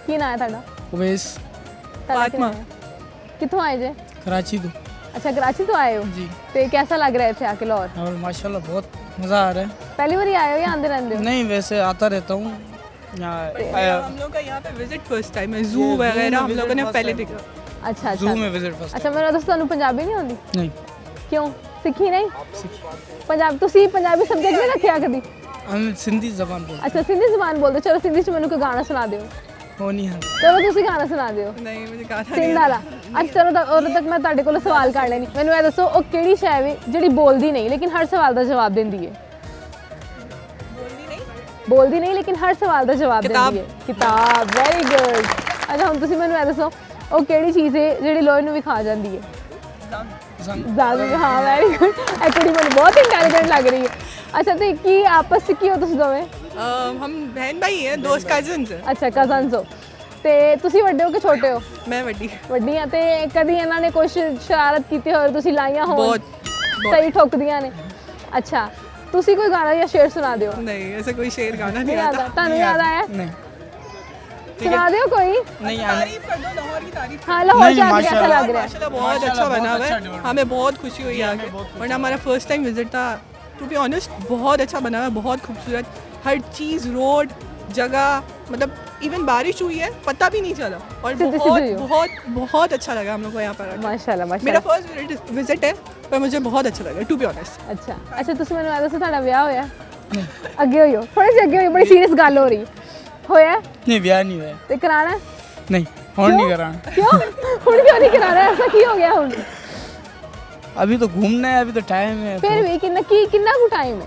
ਕੀ ਨਾਂ ਹੈ ਤੁਹਾਡਾ? उवैस फातिमा। कित्थों आए जे? कराची तो अच्छा कराची तो आए हो जी। तो कैसा लग रहा है इत्थे आके लाहौर? और माशाल्लाह बहुत मज़ा आ रहा है। पहली बार आए हो या आंदे रहंदे हो? नहीं वैसे आता रहता हूँ यहाँ आया हम लोग का यहाँ पे विजिट फर्स्ट टाइम है। जू वगैरह हम लोगों ने पहले देखा। अच्छा जू अच्छा में विजिट फर्स्ट अच्छा मेरा दोस्त ਤੁਹਾਨੂੰ ਪੰਜਾਬੀ ਨਹੀਂ ਆਉਂਦੀ? नहीं ਕਿਉਂ ਸਿੱਖੀ ਨਹੀਂ? ਤੁਸੀਂ ਪੰਜਾਬੀ ਸਬਜੈਕਟ ਨਹੀਂ ਰੱਖਿਆ ਕਦੀ? हम सिंधी जबान बोलते ਅੱਛਾ ਸਿੰਧੀ ਜ਼ੁਬਾਨ ਬੋਲਦੇ, ਚਲੋ ਸਿੰਧੀ ਚ ਮੈਨੂੰ ਕੋਈ ਗਾਣਾ ਸੁਣਾ ਦਿਓ। हो नहीं है। ਚਲੋ ਤੁਸੀਂ ਗਾਣਾ ਸੁਣਾ ਦਿਓ नहीं मुझे गाना ਸਿੰਧ ਵਾਲਾ। ਅੱਛਾ ਚਲੋ ਤਾਂ ਉਦੋਂ ਤੱਕ ਮੈਂ ਤੁਹਾਡੇ ਕੋਲੋਂ ਸਵਾਲ ਕਰ ਲੈਣੀ। ਮੈਨੂੰ ਇਹ ਦੱਸੋ ਉਹ ਕਿਹੜੀ ਸ਼ੈ ਵੇ ਜਿਹੜੀ ਬੋਲਦੀ ਨਹੀਂ ਲੇਕਿਨ ਹਰ ਸਵਾਲ ਦਾ ਜਵਾਬ ਦਿੰਦੀ ਹੈ? ਬੋਲਦੀ ਨਹੀਂ ਲੇਕਿਨ ਹਰ ਸਵਾਲ ਦਾ ਜਵਾਬ ਦਿੰਦੀ ਹੈ। ਕਿਤਾਬ। Very good. ਅੱਛਾ ਹੁਣ ਤੁਸੀਂ ਮੈਨੂੰ ਇਹ ਦੱਸੋ ਉਹ ਕਿਹੜੀ ਚੀਜ਼ ਹੈ ਜਿਹੜੀ ਲੋਹੇ ਨੂੰ ਵੀ ਖਾ ਜਾਂਦੀ ਹੈ? ਜ਼ਾਂਗ। ਹਾਂ ਵੈਰੀ ਗੁੱਡ। ਇਹ ਕੁੜੀ ਮੈਨੂੰ ਬਹੁਤ ਇੰਟੈਲੀਜੈਂਟ ਲੱਗ ਰਹੀ ਹੈ। ਅੱਛਾ ਤੇ ਕੀ ਆਪਸ ਚ ਕੀ ਹੋ ਤੁਸੀਂ ਦੋਵੇਂ? हम बहन भाई हैं, दोस्त कजन्स हैं। ਅੱਛਾ ਕਜ਼ਨਸ ਹੋ ਤੇ ਤੁਸੀਂ ਵੱਡੇ ਹੋ ਕਿ ਛੋਟੇ ਹੋ? मैं वड्डी। ਵੱਡੀਆਂ ਤੇ ਕਦੀ ਇਹਨਾਂ ਨੇ ਕੁਝ ਸ਼ਰਾਰਤ ਕੀਤੀ ਹੋਵੇ ਤੁਸੀਂ ਲਾਈਆਂ ਹੋਣ? बहुत ਸਹੀ ਠੋਕਦੀਆਂ ਨੇ। ਅੱਛਾ ਤੁਸੀਂ ਕੋਈ ਗਾਣਾ ਜਾਂ ਸ਼ੇਰ ਸੁਣਾ ਦਿਓ। नहीं ऐसा कोई शेर गाना ਨਹੀਂ नहीं ਆਦਾ आता। ਤੁਹਾਨੂੰ ਯਾਦ ਆਇਆ? नहीं ਸੁਣਾ ਦਿਓ ਕੋਈ। नहीं आने तारीफ कर दो लाहौर की तारीफ। हाँ लाहौर नहीं, से आके कैसा माशाल्लाह। लग रहा है? माशाल्लाह बहुत अच्छा बना हुआ है। हमें बहुत खुशी हुई आके, वरना हमारा फर्स्ट टाइम विजिट था। टू बी ऑनेस्ट बहुत अच्छा बना हुआ है, बहुत खूबसूरत। हर चीज़, रोड, जगह, मतलब इवन बारिश हुई है पता भी नहीं चला। और सीधी बहुत सीधी हो। बहुत बहुत अच्छा लगा हम लोग को यहाँ पर आके। ਮਾਸ਼ਾਅੱਲਾ मेरा ਮਾਸ਼ਾਅੱਲਾ। फर्स्ट विजिट है पर मुझे बहुत अच्छा लगा टू बी ऑनेस्ट। ਅੱਛਾ ਅੱਛਾ ਤੁਸੀਂ ਮੈਨੂੰ ਇਹ ਦੱਸੋ ਤੁਹਾਡਾ ਵਿਆਹ ਹੋਇਆ? ਅੱਗੇ ਹੋਇਓ ਥੋੜੇ ਜਿਹੇ ਅੱਗੇ ਹੋਇਓ, ਬੜੀ ਸੀਰੀਅਸ ਗੱਲ ਹੋ ਰਹੀ ਹੋਇਆ नहीं ब्याह नहीं हुआ है। ਤੇ ਕਰਾਣਾ? नहीं और नहीं कराना। ਕਿਉਂ ਹੁਣ ਕਿਉਂ ਨਹੀਂ ਕਰਾਣਾ? ਐਸਾ ਕੀ ਹੋ ਗਿਆ ਹੁਣ? अभी तो घूमना है, अभी तो टाइम है। ਫਿਰ ਵੀ ਕਿੰਨਾ ਕੁ ਟਾਈਮ ਹੈ?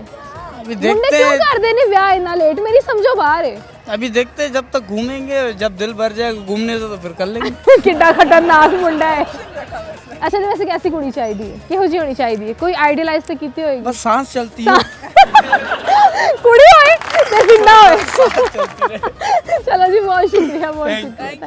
अभी ਮੁੰਡੇ देखते ਕਿਉਂ हैं। ਕਰਦੇ ਨੇ ਵਿਆਹ ਇੰਨਾ ਲੇਟ? ਮੇਰੀ ਸਮਝੋ ਬਾਹਰ ਹੈ। अभी देखते हैं जब तक घूमेंगे, जब दिल भर जाएगा घूमने से तो फिर कर लेंगे। ਕਿੱਡਾ ਖਤਰਨਾਕ ਮੁੰਡਾ ਹੈ। ਅੱਛਾ ਤੇ ਵੈਸੇ ਕੈਸੀ ਕੁੜੀ ਚਾਹੀਦੀ ਹੈ? ਕਿਹੋ ਜਿਹੀ ਹੋਣੀ ਚਾਹੀਦੀ ਹੈ? ਕੋਈ ਆਈਡੀਅਲਾਈਜ਼ ਤੇ ਕੀਤੀ ਹੋਏਗੀ? बस सांस चलती है। ਕੁੜੀ ਹੋਏ ਤੇ ਜ਼ਿੰਦਾ ਹੋਏ। ਚਲੋ ਜੀ ਬਹੁਤ ਸ਼ੁਕਰੀਆ ਬਹੁਤ ਸ਼ੁਕਰੀਆ।